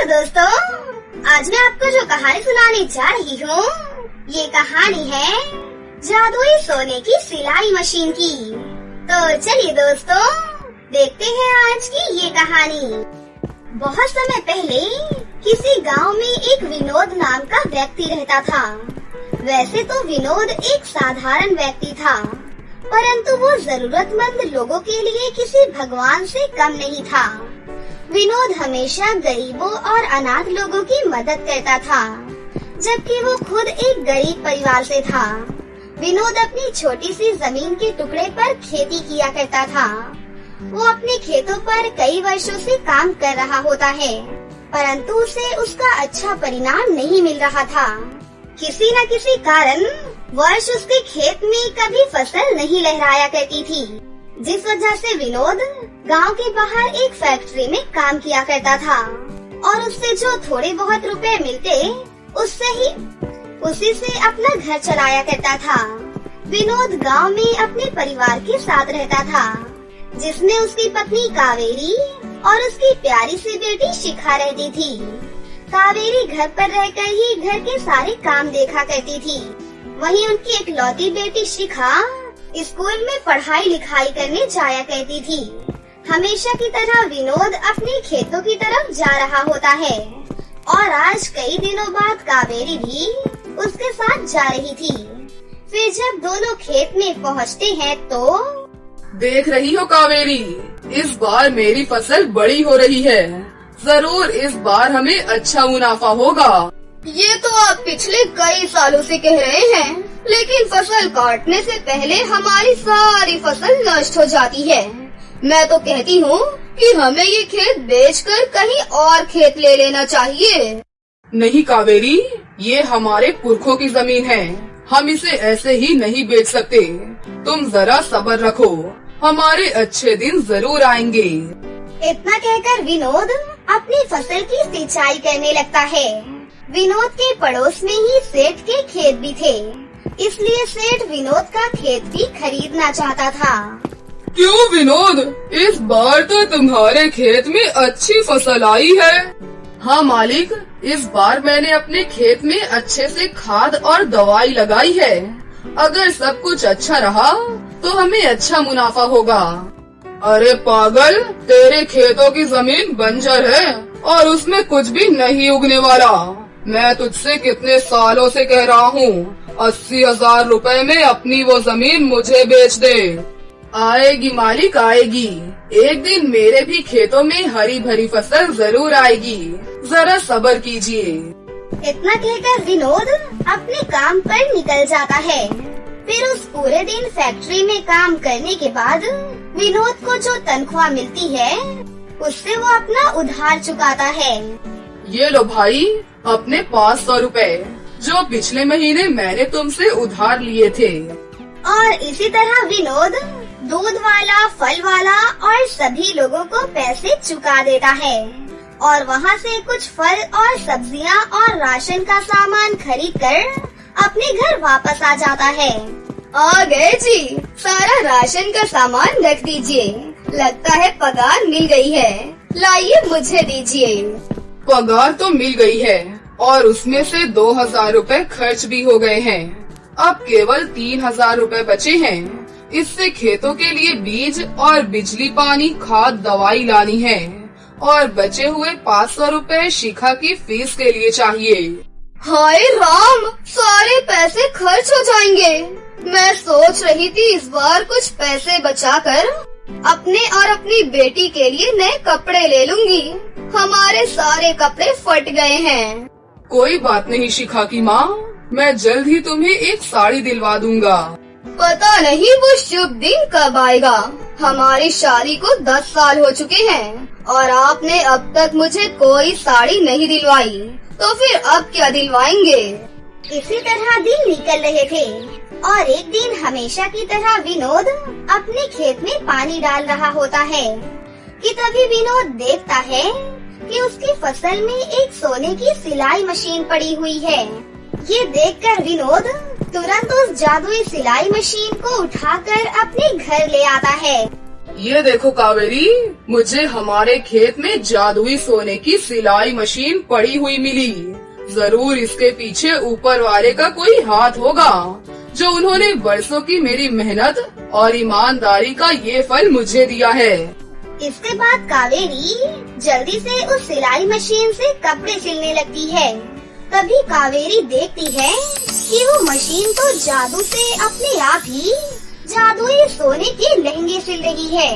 दोस्तों, आज मैं आपको जो कहानी सुनाने जा रही हूँ, ये कहानी है जादुई सोने की सिलाई मशीन की। तो चलिए दोस्तों, देखते हैं आज की ये कहानी। बहुत समय पहले किसी गांव में एक विनोद नाम का व्यक्ति रहता था। वैसे तो विनोद एक साधारण व्यक्ति था, परंतु वो जरूरतमंद लोगों के लिए किसी भगवान से कम नहीं था। विनोद हमेशा गरीबों और अनाथ लोगों की मदद करता था, जबकि वो खुद एक गरीब परिवार से था। विनोद अपनी छोटी सी जमीन के टुकड़े पर खेती किया करता था। वो अपने खेतों पर कई वर्षों से काम कर रहा होता है, परंतु उसे उसका अच्छा परिणाम नहीं मिल रहा था। किसी न किसी कारण वर्ष उसके खेत में कभी फसल नहीं लहराया करती थी, जिस वजह से विनोद गांव के बाहर एक फैक्ट्री में काम किया करता था और उससे जो थोड़े बहुत रुपए मिलते उसी से अपना घर चलाया करता था। विनोद गांव में अपने परिवार के साथ रहता था, जिसमें उसकी पत्नी कावेरी और उसकी प्यारी सी बेटी शिखा रहती थी। कावेरी घर पर रहकर ही घर के सारे काम देखा करती थी। वहीं उनकी इकलौती बेटी शिखा स्कूल में पढ़ाई लिखाई करने जाया करती थी। हमेशा की तरह विनोद अपने खेतों की तरफ जा रहा होता है और आज कई दिनों बाद कावेरी भी उसके साथ जा रही थी। फिर जब दोनों खेत में पहुंचते हैं तो देख रही हो कावेरी, इस बार मेरी फसल बड़ी हो रही है। जरूर इस बार हमें अच्छा मुनाफा होगा। ये तो आप पिछले कई सालों से कह रहे हैं, लेकिन फसल काटने से पहले हमारी सारी फसल नष्ट हो जाती है। मैं तो कहती हूँ कि हमें ये खेत बेचकर कहीं और खेत ले लेना चाहिए। नहीं कावेरी, ये हमारे पुरखों की जमीन है, हम इसे ऐसे ही नहीं बेच सकते। तुम जरा सब्र रखो, हमारे अच्छे दिन जरूर आएंगे। इतना कहकर विनोद अपनी फसल की सिंचाई करने लगता है। विनोद के पड़ोस में ही सेठ के खेत भी थे, इसलिए सेठ विनोद का खेत भी खरीदना चाहता था। क्यों विनोद, इस बार तो तुम्हारे खेत में अच्छी फसल आई है। हाँ मालिक, इस बार मैंने अपने खेत में अच्छे से खाद और दवाई लगाई है। अगर सब कुछ अच्छा रहा तो हमें अच्छा मुनाफा होगा। अरे पागल, तेरे खेतों की जमीन बंजर है और उसमें कुछ भी नहीं उगने वाला। मैं तुझसे कितने सालों से कह रहा हूँ, 80,000 रुपए में अपनी वो जमीन मुझे बेच दे। आएगी मालिक आएगी, एक दिन मेरे भी खेतों में हरी भरी फसल जरूर आएगी। जरा सब्र कीजिए। इतना कहकर विनोद अपने काम पर निकल जाता है। फिर उस पूरे दिन फैक्ट्री में काम करने के बाद विनोद को जो तनख्वाह मिलती है, उससे वो अपना उधार चुकाता है। ये लो भाई, अपने 500 रुपए जो पिछले महीने मैंने तुमसे उधार लिए थे। और इसी तरह विनोद दूध वाला, फल वाला और सभी लोगों को पैसे चुका देता है और वहाँ से कुछ फल और सब्जियाँ और राशन का सामान खरीद कर अपने घर वापस आ जाता है। आ गए जी, सारा राशन का सामान रख दीजिए। लगता है पगार मिल गई है, लाइए मुझे दीजिए। पगार तो मिल गई है और उसमें से 2,000 रुपए खर्च भी हो गए हैं। अब केवल 3,000 रुपए बचे हैं। इससे खेतों के लिए बीज और बिजली पानी, खाद, दवाई लानी है और बचे हुए 500 रुपए शिखा की फीस के लिए चाहिए। हाय राम, सारे पैसे खर्च हो जाएंगे। मैं सोच रही थी इस बार कुछ पैसे बचाकर अपने और अपनी बेटी के लिए नए कपड़े ले लूंगी। हमारे सारे कपड़े फट गए हैं। कोई बात नहीं शिखा की माँ, मैं जल्द ही तुम्हें एक साड़ी दिलवा दूंगा। पता नहीं वो शुभ दिन कब आएगा। हमारी शादी को 10 साल हो चुके हैं और आपने अब तक मुझे कोई साड़ी नहीं दिलवाई, तो फिर अब क्या दिलवाएंगे। इसी तरह दिन निकल रहे थे और एक दिन हमेशा की तरह विनोद अपने खेत में पानी डाल रहा होता है कि तभी विनोद देखता है कि उसकी फसल में एक सोने की सिलाई मशीन पड़ी हुई है। ये देखकर विनोद तुरंत उस जादुई सिलाई मशीन को उठाकर अपने घर ले आता है। ये देखो कावेरी, मुझे हमारे खेत में जादुई सोने की सिलाई मशीन पड़ी हुई मिली। जरूर इसके पीछे ऊपर वाले का कोई हाथ होगा, जो उन्होंने बरसों की मेरी मेहनत और ईमानदारी का ये फल मुझे दिया है। इसके बाद कावेरी जल्दी से उस सिलाई मशीन से कपड़े सिलने लगती है। तभी कावेरी देखती है कि वो मशीन तो जादू से अपने आप ही जादुई सोने के लहंगे सिल रही है।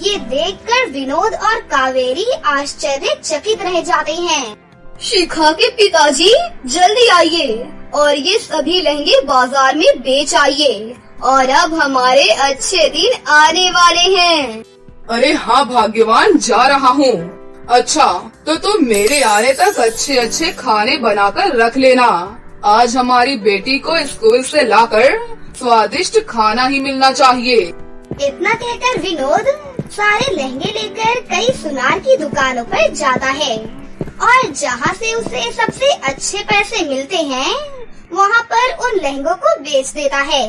ये देखकर विनोद और कावेरी आश्चर्यचकित रह जाते हैं। शिखा के पिताजी जल्दी आइए और ये सभी लहंगे बाजार में बेच आइए, और अब हमारे अच्छे दिन आने वाले हैं। अरे हाँ भाग्यवान, जा रहा हूँ। अच्छा, तो तुम मेरे आने तक अच्छे अच्छे खाने बनाकर रख लेना। आज हमारी बेटी को स्कूल से लाकर स्वादिष्ट खाना ही मिलना चाहिए। इतना कहकर विनोद सारे लहंगे लेकर कई सुनार की दुकानों पर जाता है, और जहाँ से उसे सबसे अच्छे पैसे मिलते हैं वहाँ पर उन लहंगों को बेच देता है।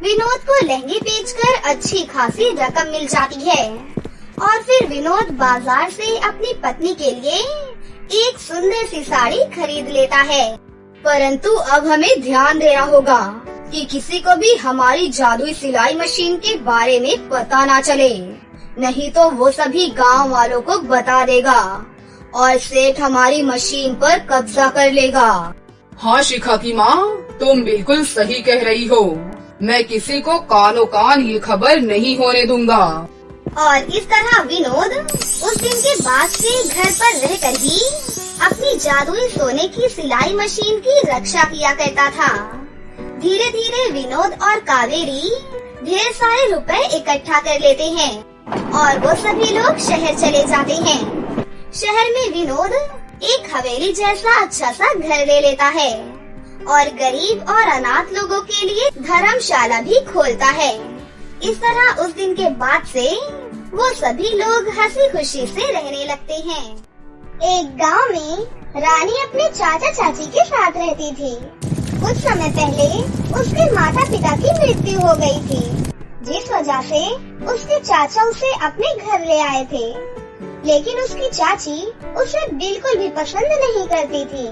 विनोद को लहंगे बेचकर अच्छी खासी रकम मिल जाती है, और फिर विनोद बाजार से अपनी पत्नी के लिए एक सुंदर सी साड़ी खरीद लेता है। परंतु अब हमें ध्यान देना होगा कि किसी को भी हमारी जादुई सिलाई मशीन के बारे में पता ना चले, नहीं तो वो सभी गांव वालों को बता देगा और सेठ हमारी मशीन पर कब्जा कर लेगा। हाँ शिखा की माँ, तुम बिल्कुल सही कह रही हो। मैं किसी को कानो कान ये खबर नहीं होने दूंगा। और इस तरह विनोद उस दिन के बाद से घर पर रहकर ही अपनी जादुई सोने की सिलाई मशीन की रक्षा किया करता था। धीरे धीरे विनोद और कावेरी ढेर सारे रुपए इकट्ठा कर लेते हैं, और वो सभी लोग शहर चले जाते हैं। शहर में विनोद एक हवेली जैसा अच्छा सा घर ले लेता है, और गरीब और अनाथ लोगों के लिए धर्मशाला भी खोलता है। इस तरह उस दिन के बाद से वो सभी लोग हंसी खुशी से रहने लगते हैं। एक गांव में रानी अपने चाचा चाची के साथ रहती थी। कुछ समय पहले उसके माता पिता की मृत्यु हो गई थी, जिस वजह से उसके चाचा उसे अपने घर ले आए थे। लेकिन उसकी चाची उसे बिल्कुल भी पसंद नहीं करती थी,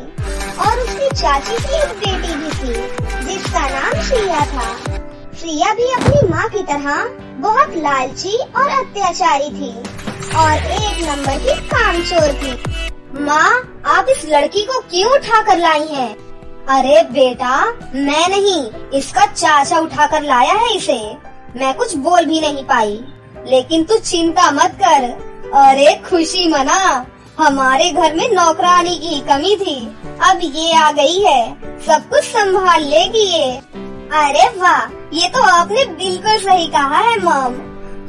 और उसकी चाची की एक बेटी भी थी जिसका नाम श्रिया था। श्रिया भी अपनी माँ की तरह बहुत लालची और अत्याचारी थी, और एक नंबर की कामचोर थी। माँ, आप इस लड़की को क्यों उठा कर लाई हैं? अरे बेटा, मैं नहीं, इसका चाचा उठा कर लाया है इसे। मैं कुछ बोल भी नहीं पाई, लेकिन तू चिंता मत कर। अरे खुशी मना, हमारे घर में नौकरानी की कमी थी, अब ये आ गई है, सब कुछ संभाल लेगी ये। अरे वाह, ये तो आपने बिल्कुल सही कहा है मॉम।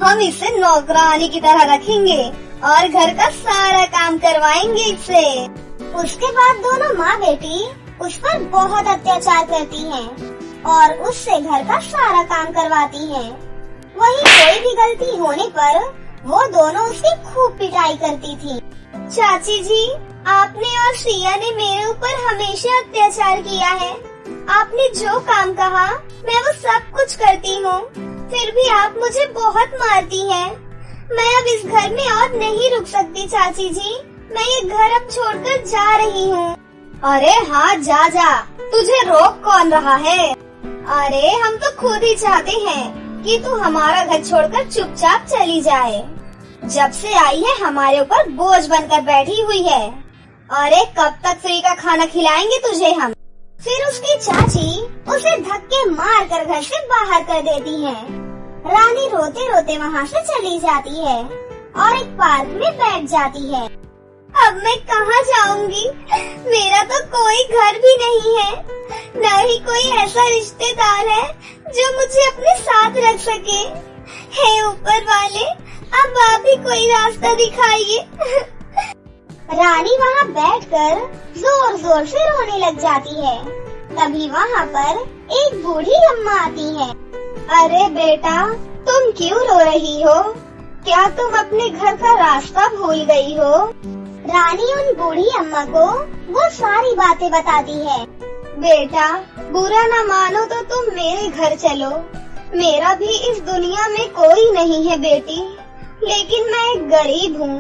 हम इसे नौकरानी की तरह रखेंगे और घर का सारा काम करवाएंगे इससे। उसके बाद दोनों माँ बेटी उस पर बहुत अत्याचार करती हैं और उससे घर का सारा काम करवाती हैं। वहीं कोई भी गलती होने पर वो दोनों उसकी खूब पिटाई करती थी। चाची जी, आपने और श्रिया ने मेरे ऊपर हमेशा अत्याचार किया है। आपने जो काम कहा मैं वो सब कुछ करती हूँ, फिर भी आप मुझे बहुत मारती हैं। मैं अब इस घर में और नहीं रुक सकती चाची जी, मैं ये घर अब छोड़कर जा रही हूँ। अरे हाँ, जा जा, तुझे रोक कौन रहा है? अरे हम तो खुद ही चाहते हैं कि तू हमारा घर छोड़कर चुपचाप चली जाए। जब से आई है हमारे ऊपर बोझ बनकर बैठी हुई है। अरे कब तक फ्री का खाना खिलाएंगे तुझे हम? फिर उसकी चाची उसे धक्के मार कर घर से बाहर कर देती है। रानी रोते रोते वहाँ से चली जाती है और एक पार्क में बैठ जाती है। अब मैं कहाँ जाऊंगी? मेरा तो कोई घर भी नहीं है, न ही कोई ऐसा रिश्तेदार है जो मुझे अपने साथ रख सके। हे ऊपर वाले, अब आप ही कोई रास्ता दिखाइए। रानी वहाँ बैठकर जोर जोर से रोने लग जाती है। तभी वहाँ पर एक बूढ़ी अम्मा आती है। अरे बेटा, तुम क्यों रो रही हो? क्या तुम अपने घर का रास्ता भूल गई हो? रानी उन बूढ़ी अम्मा को वो सारी बातें बताती है। बेटा, बुरा न मानो तो तुम मेरे घर चलो, मेरा भी इस दुनिया में कोई नहीं है बेटी, लेकिन मैं एक गरीब हूँ।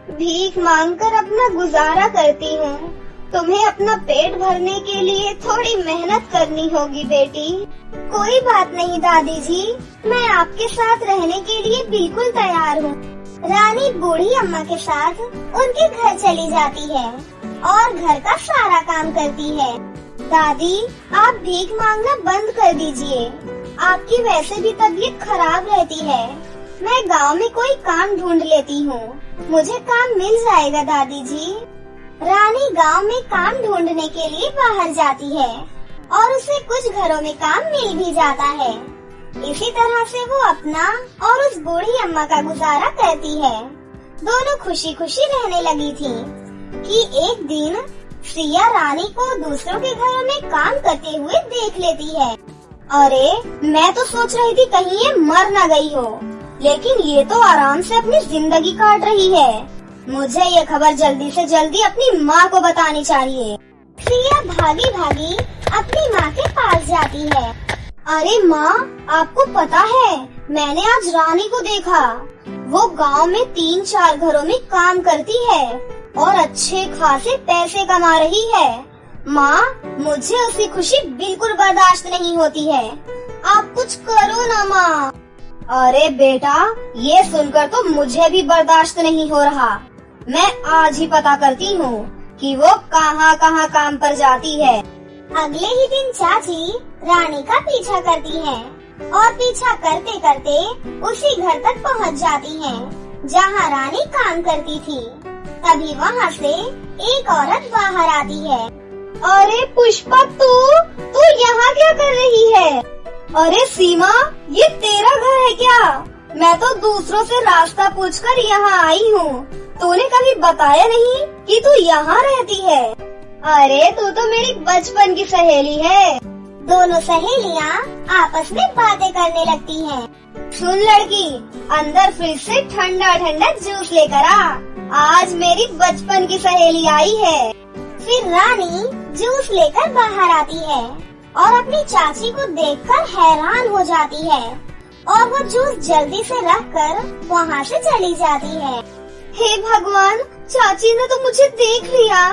भीख मांगकर अपना गुजारा करती हूँ। तुम्हें अपना पेट भरने के लिए थोड़ी मेहनत करनी होगी बेटी। कोई बात नहीं दादी जी, मैं आपके साथ रहने के लिए बिल्कुल तैयार हूँ। रानी बूढ़ी अम्मा के साथ उनके घर चली जाती है और घर का सारा काम करती है। दादी, आप भीख मांगना बंद कर दीजिए। आपकी वैसे भी तबीयत खराब रहती है। मैं गांव में कोई काम ढूंढ लेती हूँ। मुझे काम मिल जाएगा दादी जी। रानी गांव में काम ढूंढने के लिए बाहर जाती है और उसे कुछ घरों में काम मिल भी जाता है। इसी तरह से वो अपना और उस बूढ़ी अम्मा का गुजारा करती है। दोनों खुशी खुशी रहने लगी थी कि एक दिन सिया रानी को दूसरों के घरों में काम करते हुए देख लेती है। अरे, मैं तो सोच रही थी कहीं ये मर न गई हो, लेकिन ये तो आराम से अपनी जिंदगी काट रही है। मुझे ये खबर जल्दी से जल्दी अपनी माँ को बतानी चाहिए। सिया भागी भागी अपनी माँ के पास जाती है। अरे माँ, आपको पता है, मैंने आज रानी को देखा। वो गांव में 3-4 घरों में काम करती है और अच्छे खासे पैसे कमा रही है। माँ, मुझे उसकी खुशी बिल्कुल बर्दाश्त नहीं होती है। आप कुछ करो ना माँ। अरे बेटा, ये सुनकर तो मुझे भी बर्दाश्त नहीं हो रहा। मैं आज ही पता करती हूँ कि वो कहाँ कहाँ काम पर जाती है। अगले ही दिन चाची रानी का पीछा करती हैं और पीछा करते करते उसी घर तक पहुंच जाती हैं जहां रानी काम करती थी। तभी वहां से एक औरत बाहर आती है। अरे पुष्पा, तू यहाँ क्या कर रही है? अरे सीमा, ये तेरा घर है क्या? मैं तो दूसरों से रास्ता पूछकर यहाँ आई हूँ। तूने कभी बताया नहीं कि तू यहाँ रहती है। अरे, तू तो मेरी बचपन की सहेली है। दोनों सहेलियाँ आपस में बातें करने लगती हैं। सुन लड़की, अंदर फ्रिज से ठंडा ठंडा जूस लेकर आ। आज मेरी बचपन की सहेली आई है। फिर रानी जूस लेकर बाहर आती है और अपनी चाची को देखकर हैरान हो जाती है और वो जूस जल्दी से रखकर वहाँ से चली जाती है। हे भगवान, चाची ने तो मुझे देख लिया।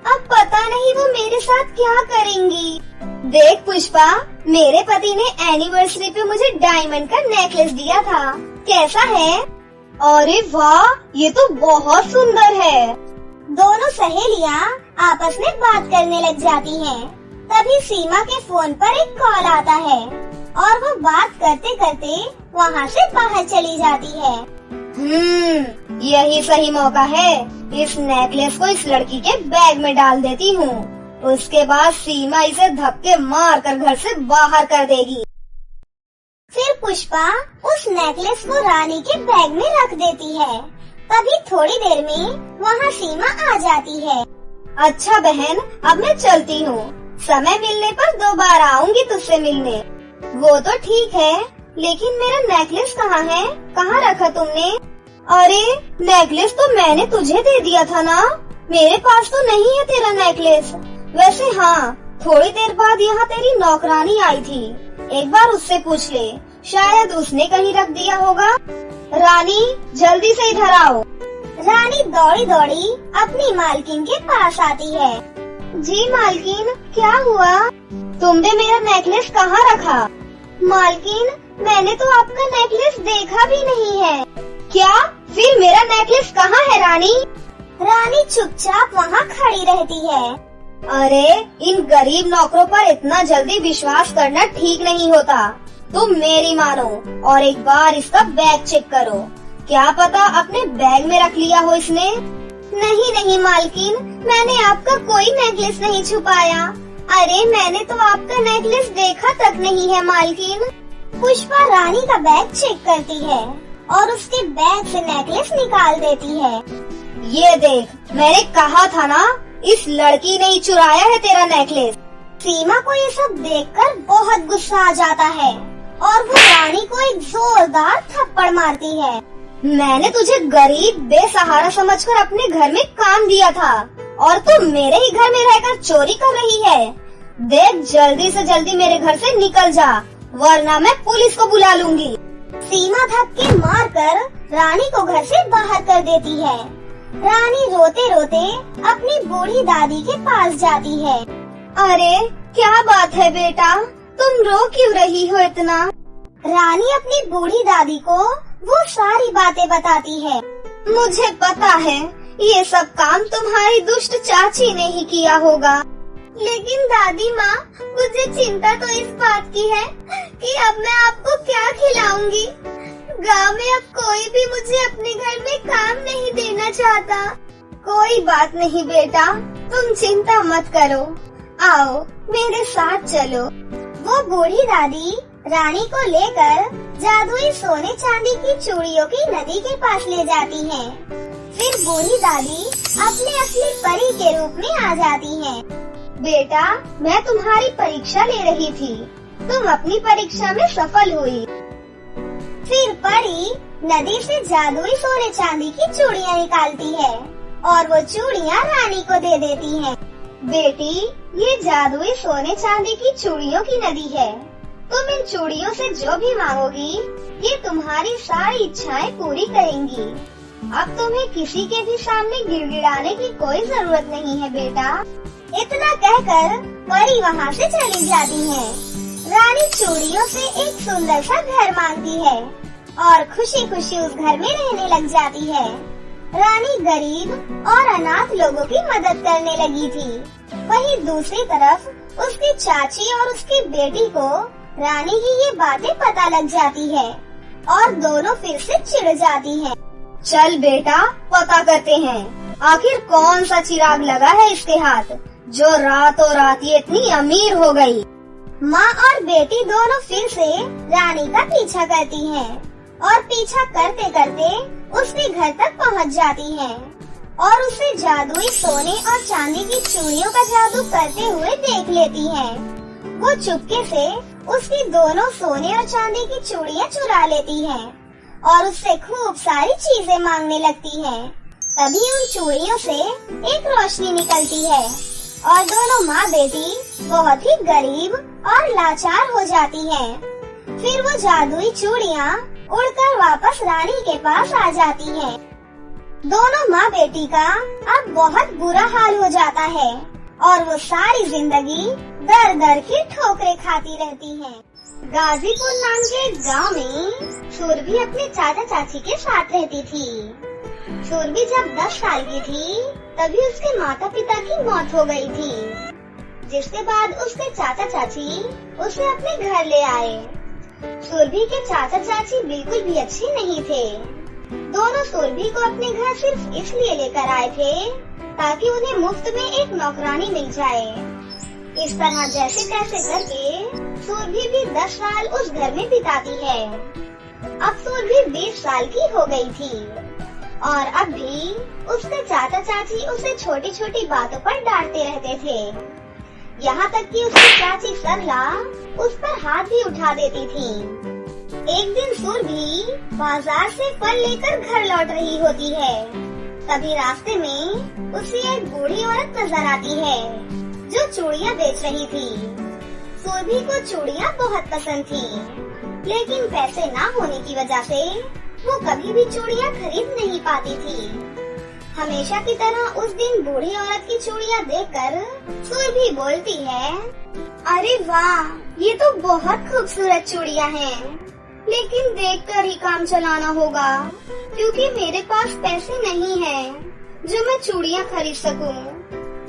अब पता नहीं वो मेरे साथ क्या करेंगी। देख पुष्पा, मेरे पति ने एनिवर्सरी पे मुझे डायमंड का नेकलेस दिया था। कैसा है? अरे वाह, ये तो बहुत सुंदर है। दोनों सहेलियाँ आपस में बात करने लग जाती हैं। तभी सीमा के फोन पर एक कॉल आता है और वो बात करते करते वहाँ से बाहर चली जाती है। यही सही मौका है। इस नेकलेस को इस लड़की के बैग में डाल देती हूँ। उसके बाद सीमा इसे धक्के मार कर घर से बाहर कर देगी। फिर पुष्पा उस नेकलेस को रानी के बैग में रख देती है। तभी थोड़ी देर में वहाँ सीमा आ जाती है। अच्छा बहन, अब मैं चलती हूँ। समय मिलने पर दोबारा आऊंगी तुझसे मिलने। वो तो ठीक है, लेकिन मेरा नेकलेस कहाँ है? कहाँ रखा तुमने? अरे, नेकलेस तो मैंने तुझे दे दिया था ना। मेरे पास तो नहीं है तेरा नेकलेस। वैसे हाँ, थोड़ी देर बाद यहाँ तेरी नौकरानी आई थी। एक बार उससे पूछ ले, शायद उसने कहीं रख दिया होगा। रानी, जल्दी से इधर आओ। रानी दौड़ी दौड़ी अपनी मालकिन के पास आती है। जी मालकिन, क्या हुआ? तुमने मेरा नेकलेस कहाँ रखा? मालकिन, मैंने तो आपका नेकलेस देखा भी नहीं है। क्या? फिर मेरा नेकलेस कहाँ है रानी? रानी चुपचाप वहाँ खड़ी रहती है। अरे, इन गरीब नौकरों पर इतना जल्दी विश्वास करना ठीक नहीं होता। तुम मेरी मानो और एक बार इसका बैग चेक करो। क्या पता अपने बैग में रख लिया हो इसने। नहीं नहीं मालकिन, मैंने आपका कोई नेकलेस नहीं छुपाया। अरे, मैंने तो आपका नेकलेस देखा तक नहीं है मालकिन। पुष्पा रानी का बैग चेक करती है और उसके बैग से नेकलेस निकाल देती है। ये देख, मैंने कहा था ना, इस लड़की ने ही चुराया है तेरा नेकलेस। सीमा को ये सब देखकर बहुत गुस्सा आ जाता है और वो रानी को एक जोरदार थप्पड़ मारती है। मैंने तुझे गरीब बेसहारा समझकर अपने घर में काम दिया था और तू मेरे ही घर में रहकर चोरी कर रही है। देख, जल्दी से जल्दी मेरे घर से निकल जा, वरना मैं पुलिस को बुला लूंगी। सीमा धक्के मारकर रानी को घर से बाहर कर देती है। रानी रोते रोते अपनी बूढ़ी दादी के पास जाती है। अरे क्या बात है बेटा, तुम रो क्यों रही हो इतना? रानी अपनी बूढ़ी दादी को वो सारी बातें बताती है। मुझे पता है ये सब काम तुम्हारी दुष्ट चाची ने ही किया होगा, लेकिन दादी माँ, मुझे चिंता तो इस बात की है कि अब मैं आपको क्या खिलाऊंगी। गांव में अब कोई भी मुझे अपने घर में काम नहीं देना चाहता। कोई बात नहीं बेटा, तुम चिंता मत करो, आओ मेरे साथ चलो। वो बूढ़ी दादी रानी को लेकर जादुई सोने चांदी की चूड़ियों की नदी के पास ले जाती है। फिर बूढ़ी दादी अपने असली परी के रूप में आ जाती है। बेटा, मैं तुम्हारी परीक्षा ले रही थी, तुम अपनी परीक्षा में सफल हुई। फिर परी नदी से जादुई सोने चांदी की चूड़ियाँ निकालती है और वो चूड़ियाँ रानी को दे देती है। बेटी, ये जादुई सोने चांदी की चूड़ियों की नदी है। तुम इन चूड़ियों से जो भी मांगोगी, ये तुम्हारी सारी इच्छाएं पूरी करेंगी। अब तुम्हें किसी के भी सामने गिड़गिड़ाने की कोई जरूरत नहीं है बेटा। इतना कहकर परी वहाँ से चली जाती है। रानी चूड़ियों से एक सुंदर सा घर मांगती है और खुशी खुशी उस घर में रहने लग जाती है। रानी गरीब और अनाथ लोगों की मदद करने लगी थी। वहीं दूसरी तरफ उसकी चाची और उसकी बेटी को रानी की ये बातें पता लग जाती है और दोनों फिर से चिढ़ जाती हैं। चल बेटा, पता करते हैं आखिर कौन सा चिराग लगा है इसके हाथ, जो रातों रात ये इतनी अमीर हो गई। माँ और बेटी दोनों फिर से रानी का पीछा करती हैं और पीछा करते करते उसके घर तक पहुँच जाती हैं और उसे जादुई सोने और चांदी की चूड़ियों का जादू करते हुए देख लेती हैं। वो चुपके से उसकी दोनों सोने और चांदी की चूड़ियाँ चुरा लेती हैं और उससे खूब सारी चीजें मांगने लगती हैं। तभी उन चूड़ियों से एक रोशनी निकलती है और दोनों माँ बेटी बहुत ही गरीब और लाचार हो जाती हैं। फिर वो जादुई चूड़ियाँ उड़कर वापस रानी के पास आ जाती हैं। दोनों माँ बेटी का अब बहुत बुरा हाल हो जाता है और वो सारी जिंदगी दर दर की ठोकरें खाती रहती हैं। गाजीपुर नाम के एक गाँव में सुरभि अपने चाचा चाची के साथ रहती थी। सुरभि जब 10 साल की थी तभी उसके माता पिता की मौत हो गई थी, जिसके बाद उसके चाचा चाची उसे अपने घर ले आए। सुरभि के चाचा चाची बिल्कुल भी अच्छे नहीं थे। दोनों सुरभि को अपने घर सिर्फ इसलिए लेकर आए थे ताकि उन्हें मुफ्त में एक नौकरानी मिल जाए। इस तरह जैसे तैसे करके सुरभि भी 10 साल उस घर में बिताती है। अब सुरभि 20 साल की हो गई थी और अब भी उसके चाचा चाची उसे छोटी छोटी बातों पर डांटते रहते थे। यहाँ तक कि उसकी चाची सरला उस पर हाथ भी उठा देती थी। एक दिन सुरभि बाजार से फल लेकर घर लौट रही होती है। तभी रास्ते में उसे एक बूढ़ी औरत नजर आती है जो चूड़ियाँ बेच रही थी। सुरभि को चूड़ियाँ बहुत पसंद थी, लेकिन पैसे ना होने की वजह से वो कभी भी चूड़ियाँ खरीद नहीं पाती थी। हमेशा की तरह उस दिन बूढ़ी औरत की चूड़ियाँ देखकर सुरभि बोलती है, अरे वाह, ये तो बहुत खूबसूरत चूड़ियाँ हैं, लेकिन देखकर ही काम चलाना होगा क्योंकि मेरे पास पैसे नहीं हैं जो मैं चूड़ियाँ खरीद सकूं।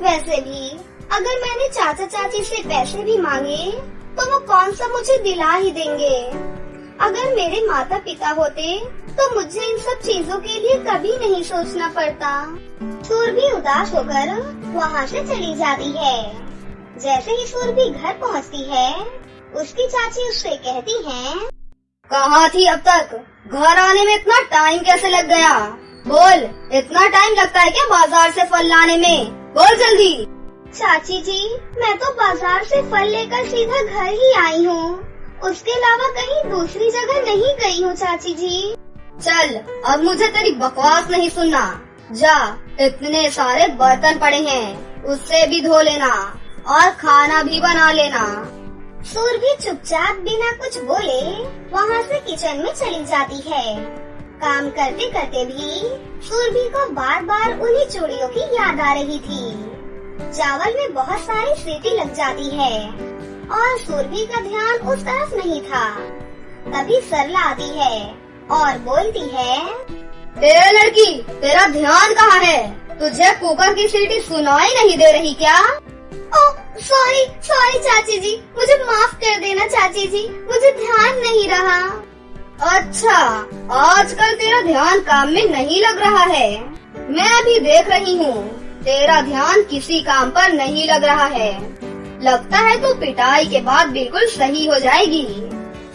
वैसे भी अगर मैंने चाचा चाची से पैसे भी मांगे तो वो कौन सा मुझे दिला ही देंगे। अगर मेरे माता पिता होते तो मुझे इन सब चीजों के लिए कभी नहीं सोचना पड़ता। सुरभि उदास होकर वहाँ से चली जाती है। जैसे ही सुरभि घर पहुँचती है, उसकी चाची उससे कहती हैं, कहाँ थी अब तक? घर आने में इतना टाइम कैसे लग गया? बोल, इतना टाइम लगता है क्या बाजार से फल लाने में? बोल जल्दी। चाची जी, मैं तो बाजार से फल लेकर सीधा घर ही आई हूँ, उसके अलावा कहीं दूसरी जगह नहीं गई हूँ चाची जी। चल, अब मुझे तेरी बकवास नहीं सुनना। जा, इतने सारे बर्तन पड़े हैं, उससे भी धो लेना और खाना भी बना लेना। सुरभि चुपचाप बिना कुछ बोले वहाँ से किचन में चली जाती है। काम करते करते भी सुरभि को बार बार उन्हीं चूड़ियों की याद आ रही थी। चावल में बहुत सारी सीटी लग जाती है और सुरभि का ध्यान उस तरफ नहीं था। तभी सरला आती है और बोलती है, ए लड़की, तेरा ध्यान कहाँ है? तुझे कुकर की सीटी सुनाई नहीं दे रही क्या? ओह सॉरी सॉरी चाची जी, मुझे माफ कर देना चाची जी, मुझे ध्यान नहीं रहा। अच्छा, आजकल तेरा ध्यान काम में नहीं लग रहा है। मैं भी देख रही हूँ, तेरा ध्यान किसी काम पर नहीं लग रहा है। लगता है तू पिटाई के बाद बिल्कुल सही हो जाएगी,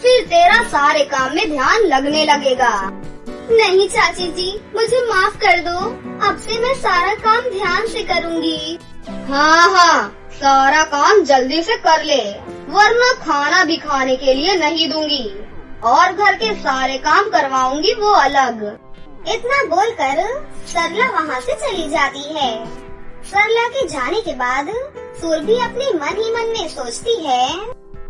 फिर तेरा सारे काम में ध्यान लगने लगेगा। नहीं चाची जी, मुझे माफ कर दो, अब से मैं सारा काम ध्यान से करूँगी। हाँ, सारा काम जल्दी से कर ले, वरना खाना भी खाने के लिए नहीं दूंगी और घर के सारे काम करवाऊंगी वो अलग। इतना बोलकर सरला वहाँ से चली जाती है। सरला के जाने के बाद सुरभि अपने मन ही मन में सोचती है,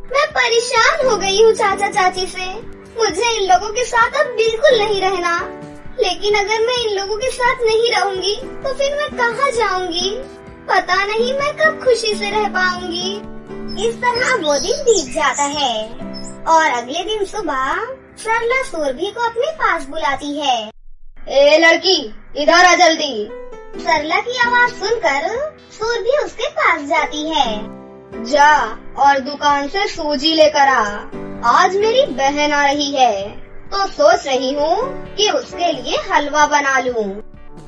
मैं परेशान हो गई हूँ चाचा चाची से, मुझे इन लोगों के साथ अब बिल्कुल नहीं रहना। लेकिन अगर मैं इन लोगों के साथ नहीं रहूँगी तो फिर मैं कहाँ जाऊँगी? पता नहीं मैं कब खुशी से रह पाऊंगी। इस तरह वो दिन बीत जाता है और अगले दिन सुबह सरला सुरभि को अपने पास बुलाती है। ए लड़की, इधर आ जल्दी। सरला की आवाज सुनकर सुरभि उसके पास जाती है। जा और दुकान से सूजी लेकर आ, आज मेरी बहन आ रही है तो सोच रही हूँ कि उसके लिए हलवा बना लूँ।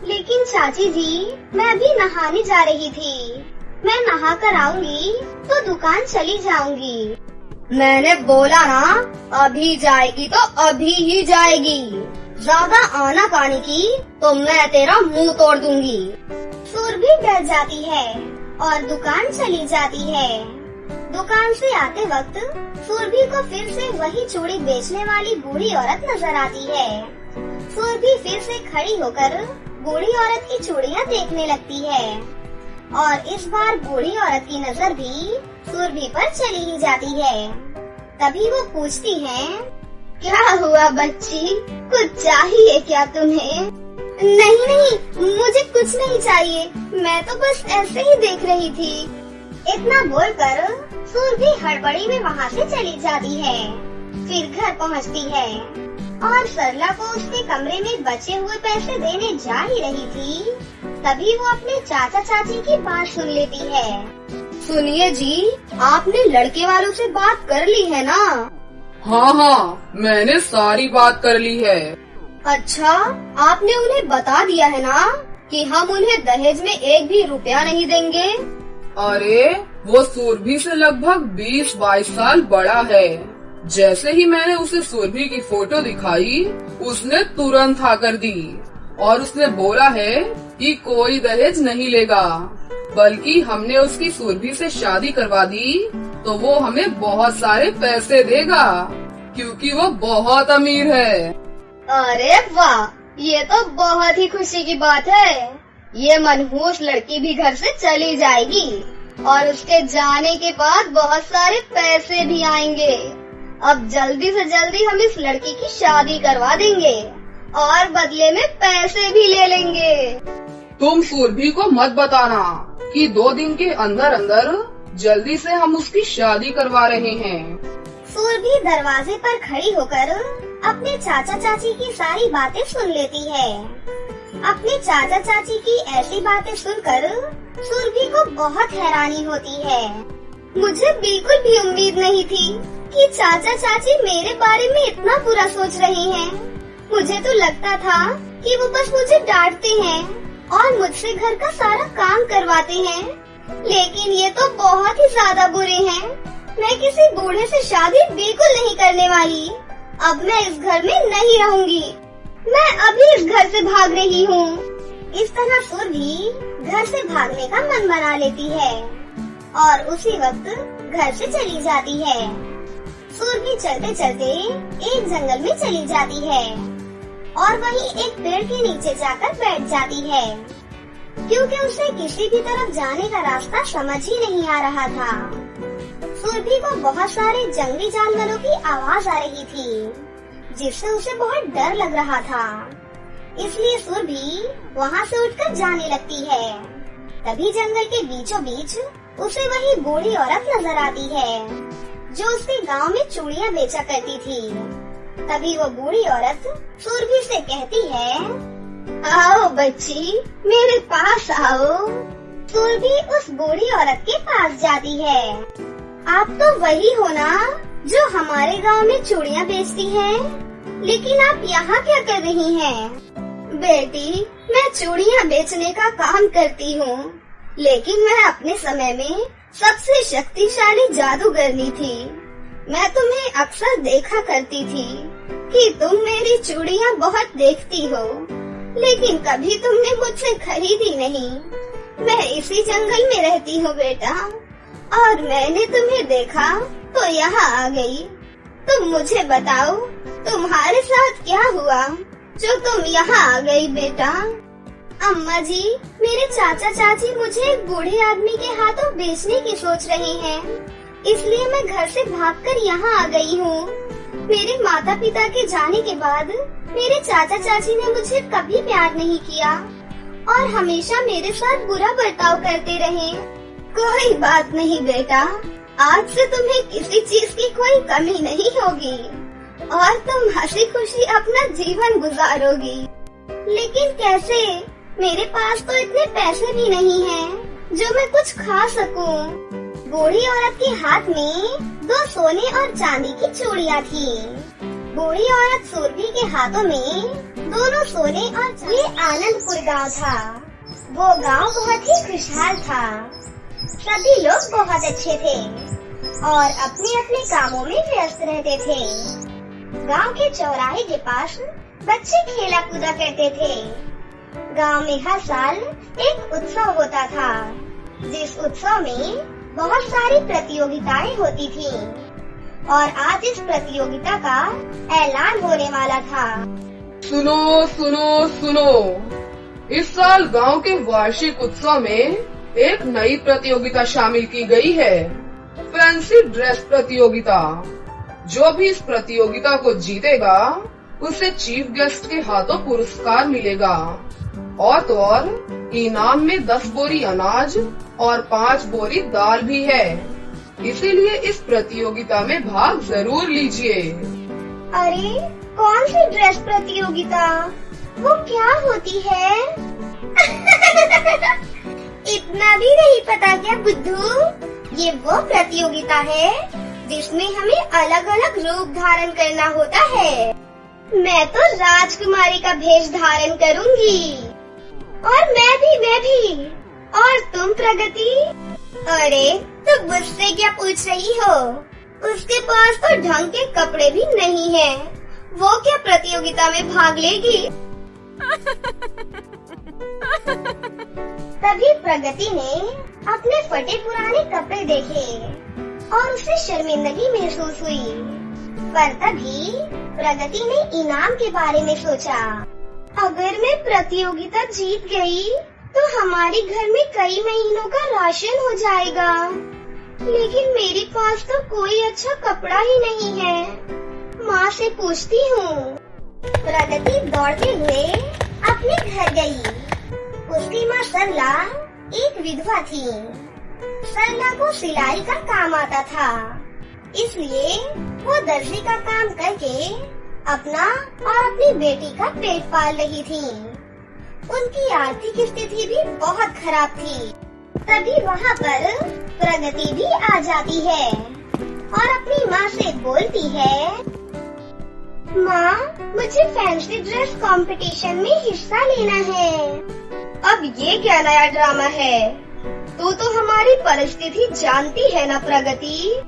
लेकिन चाची जी, मैं अभी नहाने जा रही थी, मैं नहा कर आऊंगी तो दुकान चली जाऊंगी। मैंने बोला ना, अभी जाएगी तो अभी ही जाएगी, ज्यादा आनाकानी की तो मैं तेरा मुंह तोड़ दूंगी। सुरभि डर जाती है और दुकान चली जाती है। दुकान से आते वक्त सुरभि को फिर से वही चूड़ी बेचने वाली बूढ़ी औरत नजर आती है। सुरभि फिर से खड़ी होकर बूढ़ी औरत की चूड़ियाँ देखने लगती है और इस बार बूढ़ी औरत की नजर भी सुरभि पर चली ही जाती है। तभी वो पूछती है, क्या हुआ बच्ची, कुछ चाहिए क्या तुम्हें? नहीं, मुझे कुछ नहीं चाहिए, मैं तो बस ऐसे ही देख रही थी। इतना बोलकर सुरभि हड़बड़ी में वहाँ से चली जाती है। फिर घर पहुँचती है और सरला को उसके कमरे में बचे हुए पैसे देने जा ही रही थी, तभी वो अपने चाचा चाची की बात सुन लेती है। सुनिए जी, आपने लड़के वालों से बात कर ली है ना? हाँ, मैंने सारी बात कर ली है। अच्छा, आपने उन्हें बता दिया है ना कि हम उन्हें दहेज में एक भी रुपया नहीं देंगे? अरे, वो सुरभि से लगभग 20-22 साल बड़ा है। जैसे ही मैंने उसे सुरभि की फोटो दिखाई, उसने तुरंत हाँ कर दी और उसने बोला है कि कोई दहेज नहीं लेगा, बल्कि हमने उसकी सुरभि से शादी करवा दी तो वो हमें बहुत सारे पैसे देगा, क्योंकि वो बहुत अमीर है। अरे वाह, ये तो बहुत ही खुशी की बात है। ये मनहूस लड़की भी घर से चली जाएगी और उसके जाने के बाद बहुत सारे पैसे भी आएंगे। अब जल्दी से जल्दी हम इस लड़की की शादी करवा देंगे और बदले में पैसे भी ले लेंगे। तुम सुरभि को मत बताना कि 2 दिन के अंदर अंदर जल्दी से हम उसकी शादी करवा रहे हैं। सुरभि दरवाजे पर खड़ी होकर अपने चाचा चाची की सारी बातें सुन लेती है। अपने चाचा चाची की ऐसी बातें सुनकर सुरभि को बहुत हैरानी होती है। मुझे बिल्कुल भी उम्मीद नहीं थी कि चाचा चाची मेरे बारे में इतना बुरा सोच रही हैं। मुझे तो लगता था कि वो बस मुझे डांटते हैं और मुझसे घर का सारा काम करवाते हैं, लेकिन ये तो बहुत ही ज्यादा बुरे हैं। मैं किसी बूढ़े से शादी बिल्कुल नहीं करने वाली। अब मैं इस घर में नहीं रहूंगी, मैं अभी इस घर से भाग रही हूँ। इस तरह सुरभि घर से भागने का मन बना लेती है और उसी वक्त घर से चली जाती है। सुरभि चलते चलते एक जंगल में चली जाती है और वहीं एक पेड़ के नीचे जाकर बैठ जाती है, क्योंकि उसे किसी भी तरफ जाने का रास्ता समझ ही नहीं आ रहा था। सुरभि को बहुत सारे जंगली जानवरों की आवाज आ रही थी, जिससे उसे बहुत डर लग रहा था। इसलिए सुरभि वहाँ से उठकर जाने लगती है। तभी जंगल के बीचों बीच उसे वही बूढ़ी औरत नजर आती है, जो उसके गांव में चूड़ियाँ बेचा करती थी। तभी वो बूढ़ी औरत सुरभि से कहती है, आओ बच्ची, मेरे पास आओ। सुरभि उस बूढ़ी औरत के पास जाती है। आप तो वही हो ना जो हमारे गांव में चूड़ियाँ बेचती हैं? लेकिन आप यहाँ क्या कर रही हैं? बेटी, मैं चूड़ियाँ बेचने का काम करती हूँ, लेकिन मैं अपने समय में सबसे शक्तिशाली जादूगरनी थी। मैं तुम्हें अक्सर देखा करती थी कि तुम मेरी चूड़ियाँ बहुत देखती हो, लेकिन कभी तुमने मुझसे खरीदी नहीं। मैं इसी जंगल में रहती हूँ बेटा, और मैंने तुम्हें देखा तो यहाँ आ गई। तुम मुझे बताओ, तुम्हारे साथ क्या हुआ जो तुम यहाँ आ गई बेटा? अम्मा जी, मेरे चाचा चाची मुझे एक बूढ़े आदमी के हाथों बेचने की सोच रहे हैं, इसलिए मैं घर से भागकर यहाँ आ गई हूँ। मेरे माता पिता के जाने के बाद मेरे चाचा चाची ने मुझे कभी प्यार नहीं किया और हमेशा मेरे साथ बुरा बर्ताव करते रहे। कोई बात नहीं बेटा, आज से तुम्हें किसी चीज की कोई कमी नहीं होगी और तुम हंसी खुशी अपना जीवन गुजारोगी। लेकिन कैसे? मेरे पास तो इतने पैसे भी नहीं हैं जो मैं कुछ खा सकूं। बूढ़ी औरत के हाथ में 2 सोने और चांदी की चूड़ियाँ थी। बूढ़ी औरत सुरभि के हाथों में दोनों सोने और चांदी। ये आनंदपुर गांव था। वो गांव बहुत ही खुशहाल था। सभी लोग बहुत अच्छे थे और अपने अपने कामों में व्यस्त रहते थे। गांव के चौराहे के पास बच्चे खेला कूदा करते थे। गांव में हर साल एक उत्सव होता था, जिस उत्सव में बहुत सारी प्रतियोगिताएं होती थी और आज इस प्रतियोगिता का ऐलान होने वाला था। सुनो सुनो सुनो, इस साल गांव के वार्षिक उत्सव में एक नई प्रतियोगिता शामिल की गई है, फैंसी ड्रेस प्रतियोगिता। जो भी इस प्रतियोगिता को जीतेगा उसे चीफ गेस्ट के हाथों पुरस्कार मिलेगा और तो और इनाम में 10 बोरी अनाज और 5 बोरी दाल भी है। इसीलिए इस प्रतियोगिता में भाग जरूर लीजिए। अरे, कौन सी ड्रेस प्रतियोगिता? वो क्या होती है? इतना भी नहीं पता क्या बुद्धू? ये वो प्रतियोगिता है जिसमें हमें अलग अलग रूप धारण करना होता है। मैं तो राजकुमारी का भेष धारण करूंगी। और मैं भी। और तुम प्रगति? अरे, तुम मुझसे क्या पूछ रही हो? उसके पास तो ढंग के कपड़े भी नहीं हैं। वो क्या प्रतियोगिता में भाग लेगी? तभी प्रगति ने अपने फटे पुराने कपड़े देखे और उसे शर्मिंदगी महसूस हुई। पर तभी प्रगति ने इनाम के बारे में सोचा। अगर मैं प्रतियोगिता जीत गई तो हमारे घर में कई महीनों का राशन हो जाएगा, लेकिन मेरे पास तो कोई अच्छा कपड़ा ही नहीं है। माँ से पूछती हूँ। प्रगति दौड़ते हुए अपने घर गई। उसकी माँ सरला एक विधवा थी। सरला को सिलाई का काम आता था, इसलिए वो दर्जी का काम करके अपना और अपनी बेटी का पेट पाल रही थी। उनकी आर्थिक स्थिति भी बहुत खराब थी। तभी वहाँ पर प्रगति भी आ जाती है और अपनी माँ से बोलती है, माँ, मुझे फैंसी ड्रेस कंपटीशन में हिस्सा लेना है। अब ये क्या नया ड्रामा है? तू तो हमारी परिस्थिति जानती है ना प्रगति?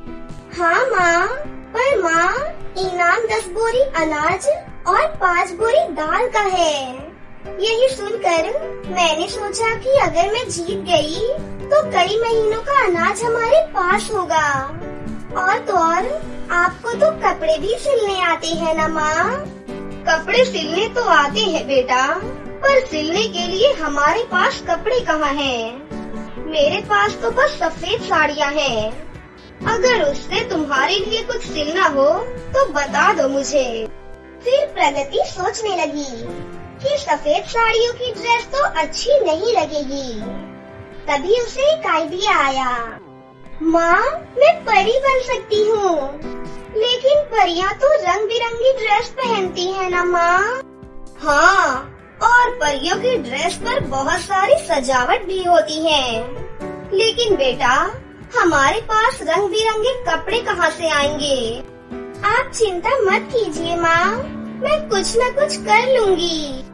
हाँ माँ, पर माँ, इनाम 10 बोरी अनाज और 5 बोरी दाल का है। यही सुनकर मैंने सोचा कि अगर मैं जीत गई तो कई महीनों का अनाज हमारे पास होगा। और तो और आपको तो कपड़े भी सिलने आते हैं ना माँ? कपड़े सिलने तो आते हैं बेटा, पर सिलने के लिए हमारे पास कपड़े कहाँ हैं? मेरे पास तो बस सफेद साड़ियाँ हैं। अगर उससे तुम्हारे लिए कुछ सिलना हो तो बता दो मुझे। फिर प्रगति सोचने लगी कि सफेद साड़ियों की ड्रेस तो अच्छी नहीं लगेगी। तभी उसे एक आइडिया आया। माँ, मैं परी बन सकती हूँ, लेकिन परियां तो रंग बिरंगी ड्रेस पहनती है ना माँ। हाँ, और परियों की ड्रेस पर बहुत सारी सजावट भी होती है। लेकिन बेटा, हमारे पास रंग बिरंगे कपड़े कहाँ से आएंगे? आप चिंता मत कीजिए माँ, मैं कुछ न कुछ कर लूँगी।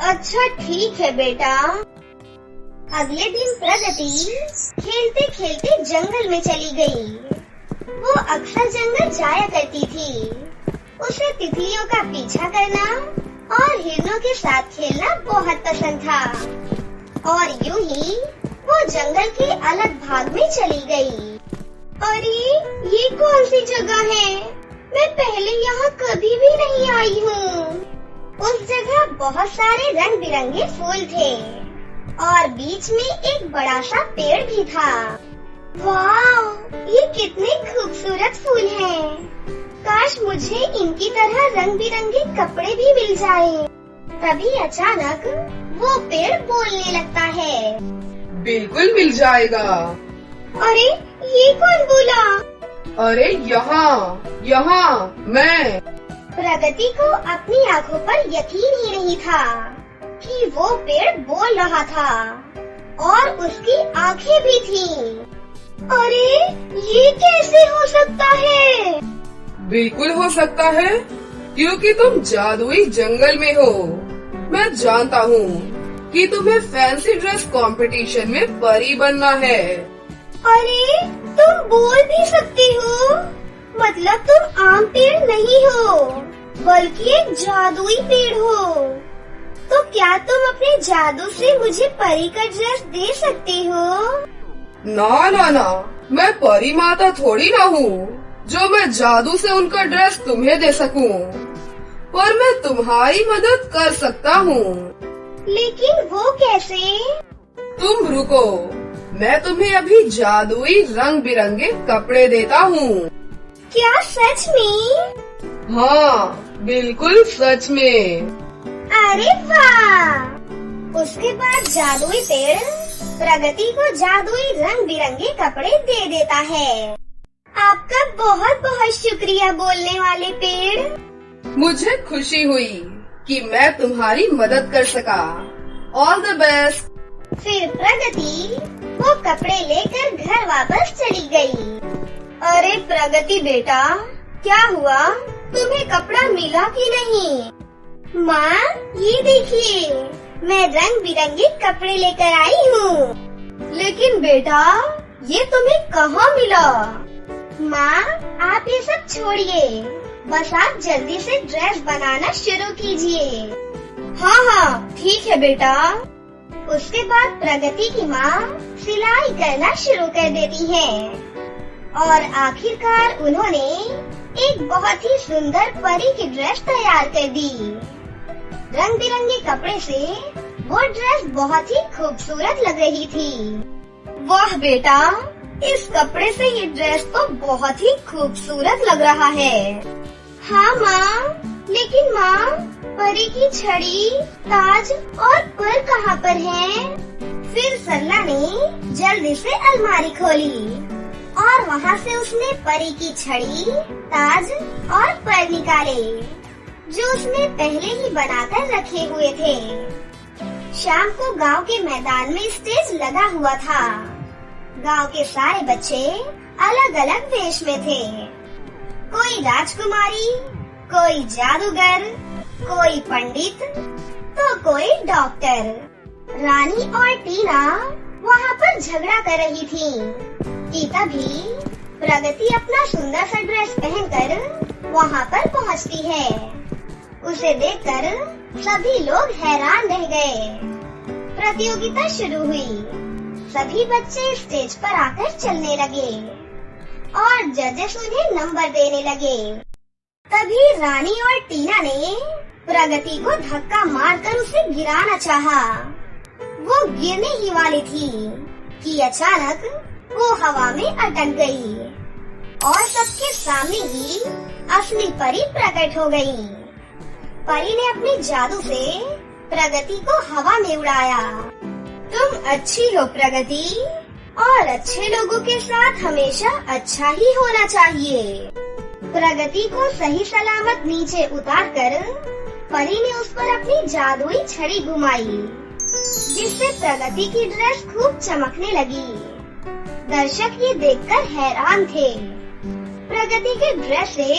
अच्छा ठीक है बेटा। अगले दिन प्रगति खेलते खेलते जंगल में चली गई। वो अक्सर जंगल जाया करती थी। उसे तितलियों का पीछा करना और हिरणों के साथ खेलना बहुत पसंद था। और यूं ही वो जंगल के अलग भाग में चली गई। अरे, ये कौन सी जगह है? मैं पहले यहाँ कभी भी नहीं आई हूँ। उस जगह बहुत सारे रंग बिरंगे फूल थे और बीच में एक बड़ा सा पेड़ भी था। वाह, ये कितने खूबसूरत फूल हैं। काश मुझे इनकी तरह रंग बिरंगे कपड़े भी मिल जाए। तभी अचानक वो पेड़ बोलने लगता है। बिल्कुल मिल जाएगा। अरे, ये कौन बोला? अरे यहाँ मैं। प्रगति को अपनी आँखों पर यकीन ही नहीं था कि वो पेड़ बोल रहा था और उसकी आँखें भी थीं। अरे, ये कैसे हो सकता है? बिल्कुल हो सकता है, क्योंकि तुम जादुई जंगल में हो। मैं जानता हूँ कि तुम्हें फैंसी ड्रेस कंपटीशन में परी बनना है। अरे, तुम बोल भी सकती हो? मतलब तुम आम पेड़ नहीं हो, बल्कि एक जादुई पेड़ हो। तो क्या तुम अपने जादू से मुझे परी का ड्रेस दे सकती हो? ना, मैं परी माता थोड़ी ना हूँ जो मैं जादू से उनका ड्रेस तुम्हें दे सकूं। पर मैं तुम्हारी मदद कर सकता हूँ। लेकिन वो कैसे? तुम रुको, मैं तुम्हें अभी जादुई रंग बिरंगे कपड़े देता हूँ। क्या सच में? हाँ, बिल्कुल सच में। अरे वाह! उसके बाद जादुई पेड़ प्रगति को जादुई रंग बिरंगे कपड़े दे देता है। आपका बहुत बहुत शुक्रिया बोलने वाले पेड़। मुझे खुशी हुई कि मैं तुम्हारी मदद कर सका। All the best. फिर प्रगति वो कपड़े लेकर घर वापस चली गई। अरे प्रगति बेटा, क्या हुआ? तुम्हें कपड़ा मिला कि नहीं? माँ, ये देखिए, मैं रंग बिरंगे कपड़े लेकर आई हूँ। लेकिन बेटा, ये तुम्हें कहाँ मिला? माँ, आप ये सब छोड़िए, बस आप जल्दी से ड्रेस बनाना शुरू कीजिए। हाँ, ठीक है बेटा। उसके बाद प्रगति की माँ सिलाई करना शुरू कर देती है और आखिरकार उन्होंने एक बहुत ही सुंदर परी की ड्रेस तैयार कर दी। रंग बिरंगे कपड़े से वो ड्रेस बहुत ही खूबसूरत लग रही थी। वाह बेटा, इस कपड़े से ये ड्रेस तो बहुत ही खूबसूरत लग रहा है। हाँ माँ, लेकिन माँ, परी की छड़ी, ताज और पर कहाँ पर है? फिर सरला ने जल्दी से अलमारी खोली और वहाँ से उसने परी की छड़ी, ताज और पर निकाले, जो उसने पहले ही बनाकर रखे हुए थे। शाम को गांव के मैदान में स्टेज लगा हुआ था। गांव के सारे बच्चे अलग अलग वेश में थे। कोई राजकुमारी, कोई जादूगर, कोई पंडित, तो कोई डॉक्टर। रानी और टीना वहाँ पर झगड़ा कर रही थी कि तभी प्रगति अपना सुंदर सा ड्रेस पहनकर वहाँ पर पहुँचती है। उसे देखकर सभी लोग हैरान रह गए। प्रतियोगिता शुरू हुई। सभी बच्चे स्टेज पर आकर चलने लगे और जजेस उन्हें नंबर देने लगे। तभी रानी और टीना ने प्रगति को धक्का मारकर उसे गिराना चाहा। वो गिरने ही वाली थी कि अचानक वो हवा में अटक गई और सबके सामने ही असली परी प्रकट हो गई। परी ने अपने जादू से प्रगति को हवा में उड़ाया। तुम अच्छी हो प्रगति, और अच्छे लोगों के साथ हमेशा अच्छा ही होना चाहिए। प्रगति को सही सलामत नीचे उतारकर परी ने उस पर अपनी जादुई छड़ी घुमाई, जिससे प्रगति की ड्रेस खूब चमकने लगी। दर्शक ये देखकर हैरान थे। प्रगति के ड्रेस से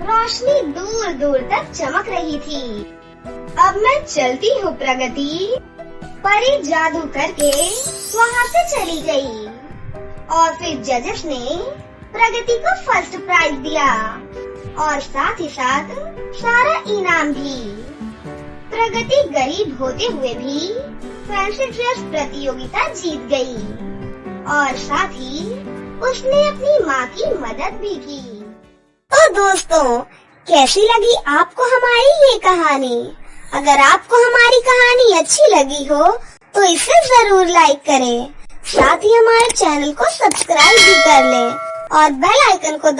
रोशनी दूर दूर तक चमक रही थी। अब मैं चलती हूँ प्रगति, परी जादू करके वहाँ से चली गई। और फिर जजेस ने प्रगति को फर्स्ट प्राइज दिया और साथ ही साथ सारा इनाम भी। प्रगति गरीब होते हुए भी फैंसी ड्रेस प्रतियोगिता जीत गई और साथ ही उसने अपनी माँ की मदद भी की। तो दोस्तों, कैसी लगी आपको हमारी ये कहानी? अगर आपको हमारी कहानी अच्छी लगी हो तो इसे जरूर लाइक करें। साथ ही हमारे चैनल को सब्सक्राइब भी कर लें और बेल आइकन को